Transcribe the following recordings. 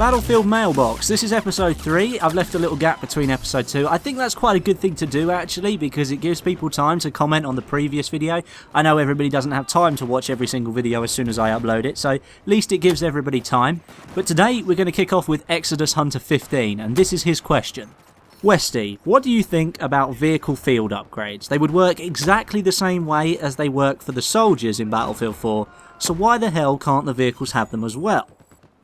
Battlefield Mailbox. This is episode 3. I've left a little gap between episode 2. I think that's quite a good thing to do actually, because it gives people time to comment on the previous video. I know everybody doesn't have time to watch every single video as soon as I upload it, so at least it gives everybody time. But today we're going to kick off with Exodus Hunter 15, and this is his question. Westy, what do you think about vehicle field upgrades? They would work exactly the same way as they work for the soldiers in Battlefield 4, so why the hell can't the vehicles have them as well?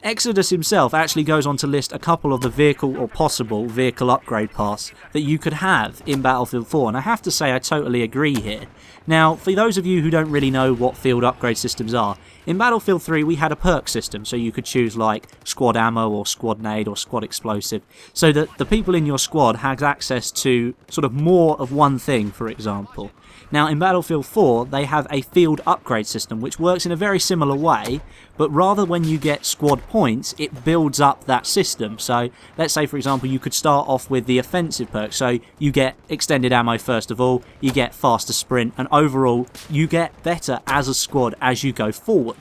Exodus himself actually goes on to list a couple of the vehicle or possible vehicle upgrade paths that you could have in Battlefield 4, and I have to say I totally agree here. Now, for those of you who don't really know what field upgrade systems are, in Battlefield 3 we had a perk system, so you could choose like squad ammo or squad nade or squad explosive, so that the people in your squad had access to sort of more of one thing, for example. Now in Battlefield 4 they have a field upgrade system which works in a very similar way, but rather when you get squad points it builds up that system. So let's say for example you could start off with the offensive perk, so you get extended ammo first of all, you get faster sprint, and overall you get better as a squad as you go forward.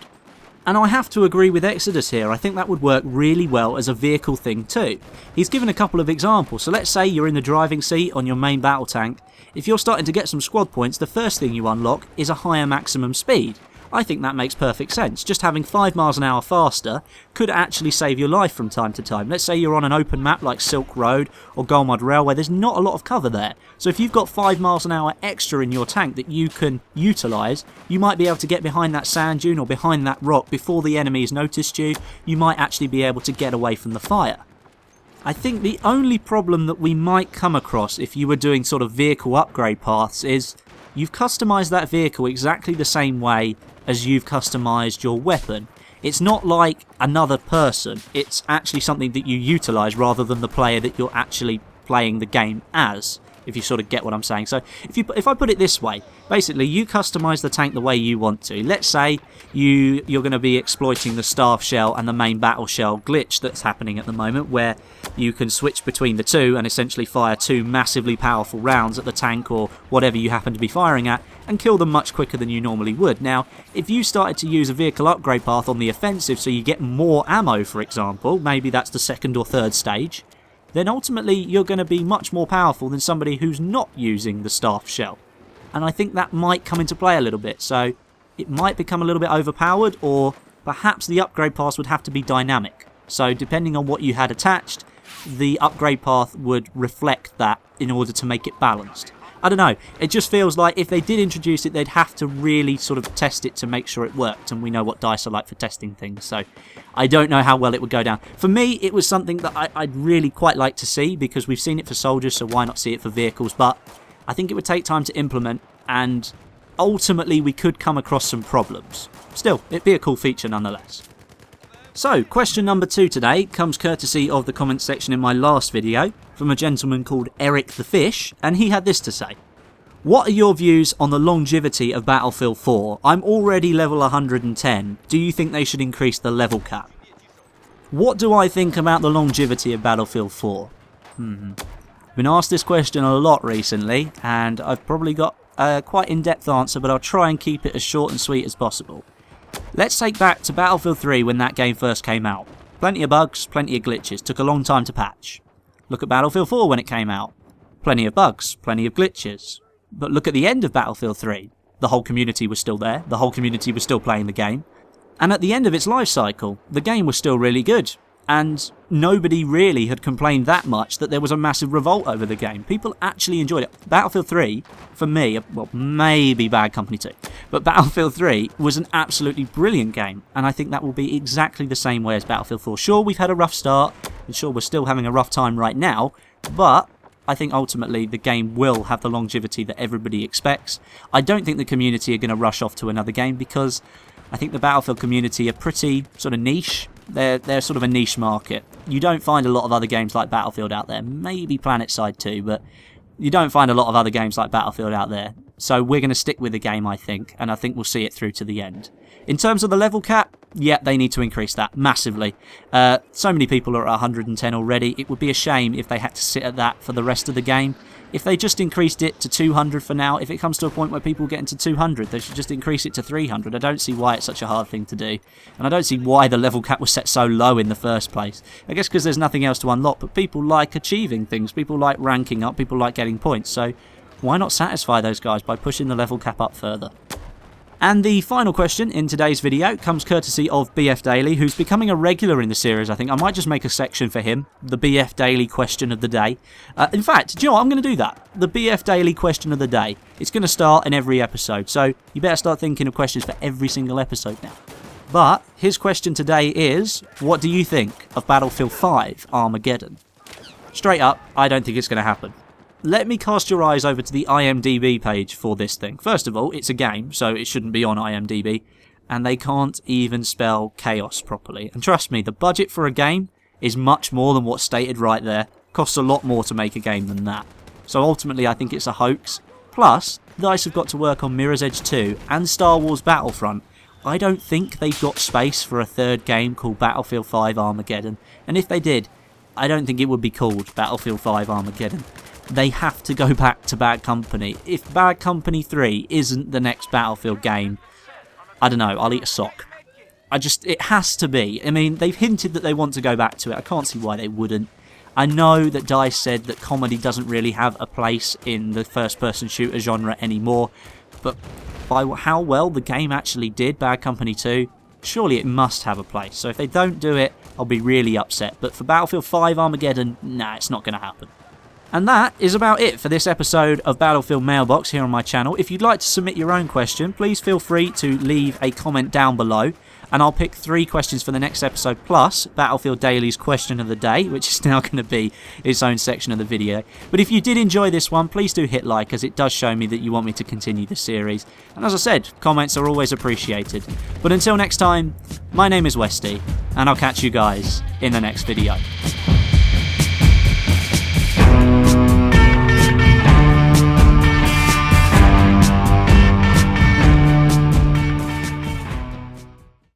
And I have to agree with Exodus here. I think that would work really well as a vehicle thing too. He's given a couple of examples. So let's say you're in the driving seat on your main battle tank. If you're starting to get some squad points, the first thing you unlock is a higher maximum speed. I think that makes perfect sense. Just having 5 miles an hour faster could actually save your life from time to time. Let's say you're on an open map like Silk Road or Golmud Railway, there's not a lot of cover there. So if you've got 5 miles an hour extra in your tank that you can utilise, you might be able to get behind that sand dune or behind that rock before the enemy has noticed you. You might actually be able to get away from the fire. I think the only problem that we might come across if you were doing sort of vehicle upgrade paths is you've customised that vehicle exactly the same way as you've customised your weapon. It's not like another person, it's actually something that you utilise rather than the player that you're actually playing the game as, if you sort of get what I'm saying. So if I put it this way, basically you customise the tank the way you want to. Let's say you're going to be exploiting the staff shell and the main battle shell glitch that's happening at the moment, where you can switch between the two and essentially fire 2 massively powerful rounds at the tank or whatever you happen to be firing at and kill them much quicker than you normally would. Now, if you started to use a vehicle upgrade path on the offensive so you get more ammo, for example, maybe that's the 2nd or 3rd stage, then ultimately you're going to be much more powerful than somebody who's not using the staff shell. And I think that might come into play a little bit, so it might become a little bit overpowered, or perhaps the upgrade path would have to be dynamic. So depending on what you had attached, the upgrade path would reflect that in order to make it balanced. I don't know, it just feels like if they did introduce it, they'd have to really sort of test it to make sure it worked, and we know what DICE are like for testing things, so I don't know how well it would go down. For me, it was something that I'd really quite like to see, because we've seen it for soldiers, so why not see it for vehicles, but I think it would take time to implement, and ultimately we could come across some problems. Still, it'd be a cool feature nonetheless. So, question number 2 today comes courtesy of the comment section in my last video from a gentleman called Eric the Fish, and he had this to say. What are your views on the longevity of Battlefield 4? I'm already level 110. Do you think they should increase the level cap? What do I think about the longevity of Battlefield 4? Been asked this question a lot recently, and I've probably got a quite in-depth answer, but I'll try and keep it as short and sweet as possible. Let's take back to Battlefield 3 when that game first came out. Plenty of bugs, plenty of glitches, took a long time to patch. Look at Battlefield 4 when it came out. Plenty of bugs, plenty of glitches. But look at the end of Battlefield 3. The whole community was still there, the whole community was still playing the game. And at the end of its life cycle, the game was still really good. And nobody really had complained that much that there was a massive revolt over the game. People actually enjoyed it. Battlefield 3, for me, well, maybe Bad Company 2, but Battlefield 3 was an absolutely brilliant game, and I think that will be exactly the same way as Battlefield 4. Sure, we've had a rough start, and sure, we're still having a rough time right now, but I think ultimately the game will have the longevity that everybody expects. I don't think the community are going to rush off to another game, because I think the Battlefield community are pretty sort of niche. They're sort of a niche market. You don't find a lot of other games like Battlefield out there. Maybe PlanetSide 2, but you don't find a lot of other games like Battlefield out there. So we're going to stick with the game, I think, and I think we'll see it through to the end. In terms of the level cap, yeah, they need to increase that massively. So many people are at 110 already. It would be a shame if they had to sit at that for the rest of the game. If they just increased it to 200 for now, if it comes to a point where people get into 200, they should just increase it to 300. I don't see why it's such a hard thing to do. And I don't see why the level cap was set so low in the first place. I guess because there's nothing else to unlock, but people like achieving things. People like ranking up. People like getting points. So why not satisfy those guys by pushing the level cap up further? And the final question in today's video comes courtesy of BF Daily, who's becoming a regular in the series, I think. I might just make a section for him, the BF Daily question of the day. In fact, do you know what? I'm going to do that. The BF Daily question of the day. It's going to start in every episode, so you better start thinking of questions for every single episode now. But his question today is, what do you think of Battlefield 5 Armageddon? Straight up, I don't think it's going to happen. Let me cast your eyes over to the IMDb page for this thing. First of all, it's a game, so it shouldn't be on IMDb, and they can't even spell chaos properly. And trust me, the budget for a game is much more than what's stated right there. Costs a lot more to make a game than that. So ultimately, I think it's a hoax. Plus, DICE have got to work on Mirror's Edge 2 and Star Wars Battlefront. I don't think they've got space for a third game called Battlefield 5 Armageddon. And if they did, I don't think it would be called Battlefield 5 Armageddon. They have to go back to Bad Company. If Bad Company 3 isn't the next Battlefield game, I don't know, I'll eat a sock. It has to be. I mean, they've hinted that they want to go back to it. I can't see why they wouldn't. I know that DICE said that comedy doesn't really have a place in the first-person shooter genre anymore, but by how well the game actually did, Bad Company 2, surely it must have a place. So if they don't do it, I'll be really upset. But for Battlefield 5 Armageddon, nah, it's not going to happen. And that is about it for this episode of Battlefield Mailbox here on my channel. If you'd like to submit your own question, please feel free to leave a comment down below, and I'll pick 3 questions for the next episode, plus Battlefield Daily's question of the day, which is now going to be its own section of the video. But if you did enjoy this one, please do hit like, as it does show me that you want me to continue the series. And as I said, comments are always appreciated. But until next time, my name is Westy, and I'll catch you guys in the next video.